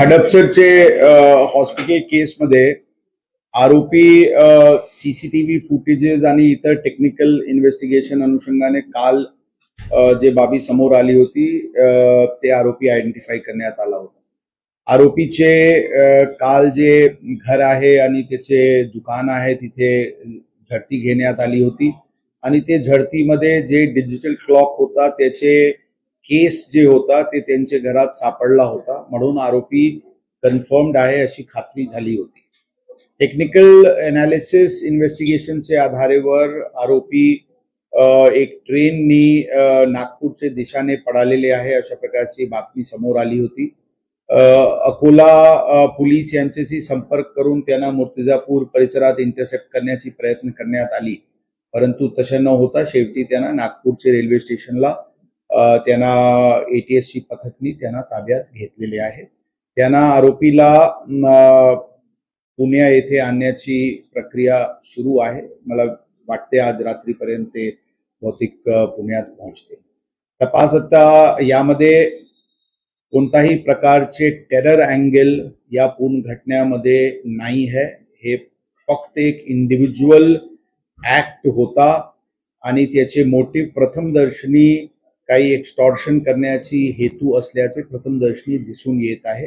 हडपसरचे hospital केसमध्ये आरोपी CCTV footages आणि इतर टेक्निकल इन्व्हेस्टिगेशन अनुषंगाने काल जे बाबी समोर आली होती ते आरोपी आयडेंटिफाय करण्यात आला होता. आरोपीचे काल जे घर आहे आणि त्याचे दुकान आहे तिथे झडती घेण्यात आली होती आणि ते झडतीमध्ये जे डिजिटल क्लॉक होता त्याचे केस जे होता ते त्यांच्या घरात सापडला होता, म्हणून आरोपी कन्फर्म्ड आहे अशी खात्री झाली होती. टेक्निकल एनालिसिस इन्व्हेस्टिगेशनच्या आधारेवर आरोपी एक ट्रेननी नागपूरच्या दिशाने पळालेले आहे अशा प्रकारची बातमी समोर आली होती. अकोला पोलीस यांच्याशी संपर्क करून त्यांना मूर्तिजापूर परिसरात इंटरसेप्ट करण्याची प्रयत्न करण्यात आली, परंतु तसं न होता शेवटी त्यांना नागपूरचे रेल्वे स्टेशनला त्यांना एटीएसची पथकनी त्यांना ताब्यात घेतलेले आहे. त्यांना आरोपीला पुणे येथे आणण्याची प्रक्रिया सुरू आहे. मला वाटते आज रात्रीपर्यंत ते बहुतेक पुण्यात पोहोचते. तपास आता यामध्ये कोणताही प्रकारचे टेरर अँगल या पूर्ण घटनेमध्ये नाही आहे. हे फक्त एक इंडिव्हिज्युअल ऍक्ट होता आणि त्याचे मोटिव्ह प्रथमदर्शनी काही एक्स्टॉर्शन करण्याची हेतू असल्याचे प्रथमदर्शनी दिसून येत आहे,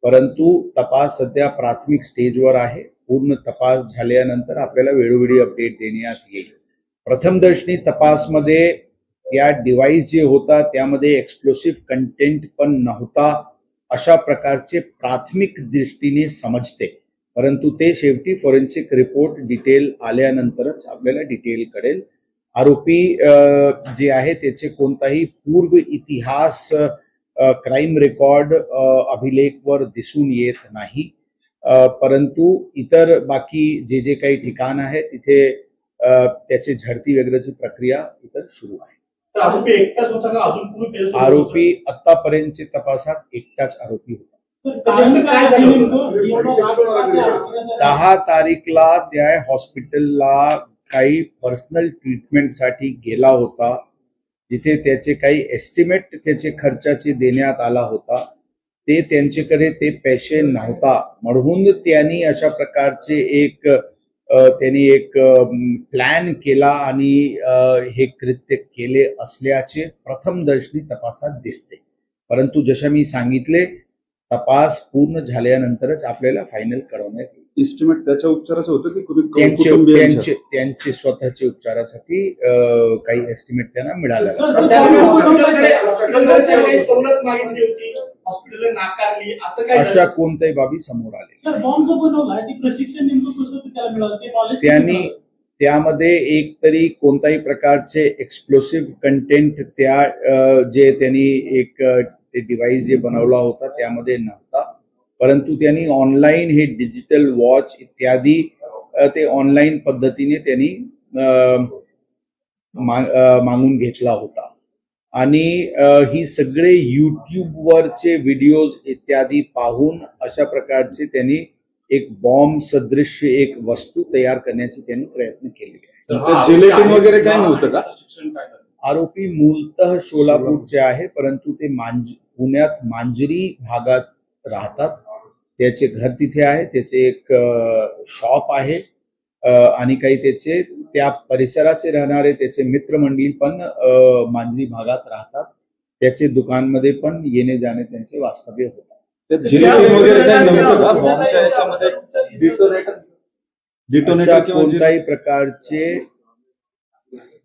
परंतु तपास सध्या प्राथमिक स्टेजवर आहे. पूर्ण तपास झाल्यानंतर आपल्याला वेळोवेळी अपडेट देण्यात येईल. प्रथमदर्शनी तपासमध्ये त्या डिव्हाइस जे होता त्यामध्ये एक्सप्लोसिव्ह कंटेंट पण नव्हता अशा प्रकारचे प्राथमिक दृष्टीने समजते, परंतु ते शेवटी फॉरेन्सिक रिपोर्ट डिटेल आल्यानंतरच आपल्याला डिटेल कळेल. आरोपी जे आहे त्याचे कोणताही पूर्व इतिहास क्राईम रेकॉर्ड अभिलेखवर दिसून येत नाही, परंतु इतर बाकी जे जे काही ठिकाण आहे तिथे त्याचे झडती वगैरेची प्रक्रिया इतर सुरू आहे. आरोपी एकटाच होता का अजून कोणी? आरोपी आतापर्यंतच्या तपासात एकटाच आरोपी होता. 10 तारीखला त्या हॉस्पिटलला काही पर्सनल ट्रीटमेंटसाठी गेला होता, जिथे त्याचे काही एस्टिमेट त्याचे खर्चाचे देण्यात आला होता. ते त्यांच्याकडे ते पैसे नव्हता, म्हणून त्यांनी अशा प्रकारचे त्यांनी एक प्लॅन केला आणि हे कृत्य केले असल्याचे प्रथमदर्शनी तपासात दिसते. परंतु जसे मी सांगितले, तपास पूर्ण झाल्यानंतरच आपल्याला फायनल कळवण्यात येईल. एस्टिमेट त्याच्या उपचाराचं होतं की त्यांचे स्वतःचे उपचारासाठी काही एस्टिमेट त्यांना मिळाला. अशा कोणत्याही बाबी समोर आले. त्यांनी त्यामध्ये एक तरी कोणत्याही प्रकारचे एक्सप्लोसिव्ह कंटेंट त्या जे त्यांनी एक ते डिव्हाइस जे बनवला होता त्यामध्ये नव्हता, परंतु त्यांनी ऑनलाईन हे डिजिटल वॉच इत्यादी ते ऑनलाईन पद्धतीने त्यांनी मागून घेतला होता आणि ही सगळे युट्यूबवरचे व्हिडिओज इत्यादी पाहून अशा प्रकारचे त्यांनी एक बॉम्ब सदृश एक वस्तू तयार करण्याची त्यांनी प्रयत्न केलेले आहे. जिलेटिन वगैरे काही नव्हतं का? आरोपी मूलतः सोलापूरचे आहे, परंतु ते पुण्यात मांजरी भागात राहतात. त्याचे घर तिथे आहे, त्याचे एक शॉप आहे आणि काही त्याचे त्या परिसराचे राहणारे त्याचे मित्रमंडळी पण मांजरी भागात राहतात. त्याचे दुकानमध्ये पण येणे जाणे त्यांचे वास्तव्य होतात. जिलेटिन वगैरे काही नव्हतं का बॉम्बच्या याच्यामध्ये? डिटोनेटर कोणत्याही प्रकारचे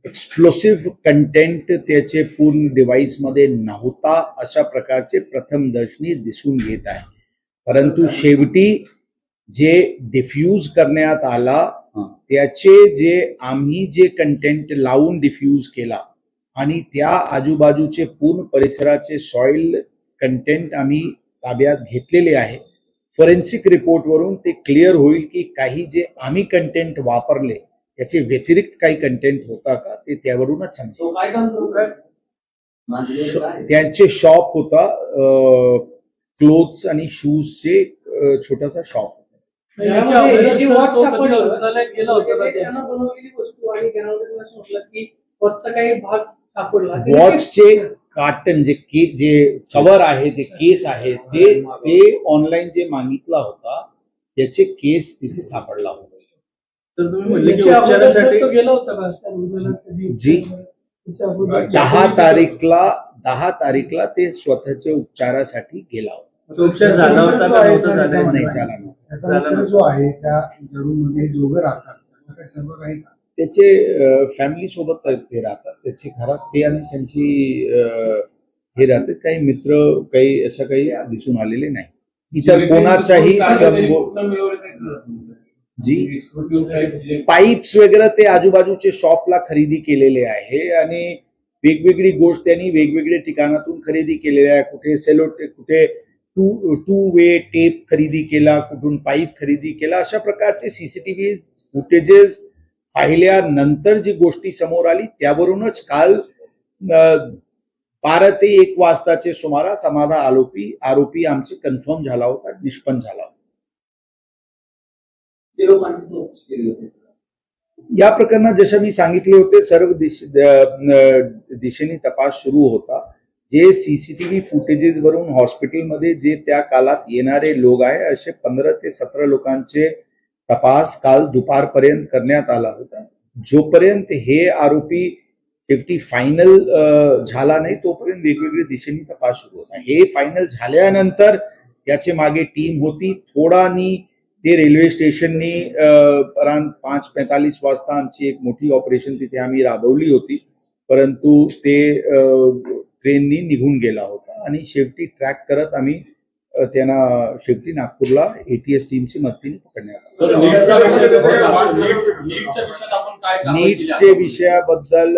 एक्सप्लोसिव्ह कंटेंट त्याचे पूर्ण डिव्हाइस मध्ये नव्हता अशा प्रकारचे प्रथमदर्शनी दिसून येत आहे. परंतु शेवटी जे डिफ्यूज करण्यात आला त्याचे आम्ही जे कंटेंट लावून डिफ्यूज केला आणि त्या आजूबाजूचे पूर्ण परिसराचे सॉइल कंटेंट आम्ही ताब्यात घेतलेले आहे. फॉरेन्सिक रिपोर्ट वरून ते क्लिअर होईल की काही जे आम्ही कंटेंट वापरले त्याचे व्यतिरिक्त काही कंटेंट होता का ते त्यावरूनच समजेल. त्यांचे शॉप होता, क्लोथ्स आणि शूजचे छोटासा शॉप होता. कार्टन जे कव्हर आहे जे केस आहे ते ऑनलाईन जे मागितला होता त्याचे केस तिथे सापडला होता. तर तुम्ही म्हणले की उपचारासाठी गेला होता का जी 10 तारीखला ते स्वतःच्या उपचारासाठी गेला होता. उपचार झाला होता का नव्हता झाला? नाही झाला नव्हता. त्याचा मित्र जो आहे त्या जरूरमध्ये दोघं राहतात त्याचं काही सर्व काही का? त्याचे फॅमिली सोबत ते राहतात, त्याची घरात ते आणि त्यांची हे राहतात. काही मित्र काही असं काही दिसून आलेले नाही. इतर कोणाच्याही जी पाईप्स वगैरे ते आजूबाजूचे शॉपला खरेदी केलेले आहे आणि वेगवेगळी गोष्ट त्यांनी वेगवेगळ्या ठिकाणातून खरेदी केलेली आहे. कुठे सेलो कुठे टू वे टेप खरेदी केला, कुठून पाईप खरेदी केला. अशा प्रकारचे सीसीटीव्ही फुटेजेस पाहिल्यानंतर जी गोष्टी समोर आली त्यावरूनच काल 12 ते 1 वाजताचे सुमारास आम्हाला आरोपी आमचे कन्फर्म झाला होता, निष्पन्न झाला होता. या प्रकरणात जसे मी सांगितले होते सर्व दिशेने तपास सुरू होता. जे सीसीटीव्ही फुटेजेस वरून हॉस्पिटलमध्ये जे त्या काळात येणारे लोक आहे असे 15 ते 17 लोकांचे तपास काल दुपारपर्यंत करण्यात आला होता. जोपर्यंत हे आरोपी शेवटी फायनल झाला नाही तोपर्यंत वेगवेगळ्या दिशेने तपास सुरू होता. हे फायनल झाल्यानंतर त्याचे मागे टीम होती. थोडानी ते रेल्वे स्टेशननी अराउंड 5:45 वाजता आमची एक मोठी ऑपरेशन तिथे आम्ही राबवली होती, परंतु ते ट्रेननी निघून गेला होता आणि शेवटी ट्रॅक करत आम्ही त्यांना शेवटी नागपूरला ATS टीमची मदतीने पकडण्यात आलं. नीटच्या विषयाबद्दल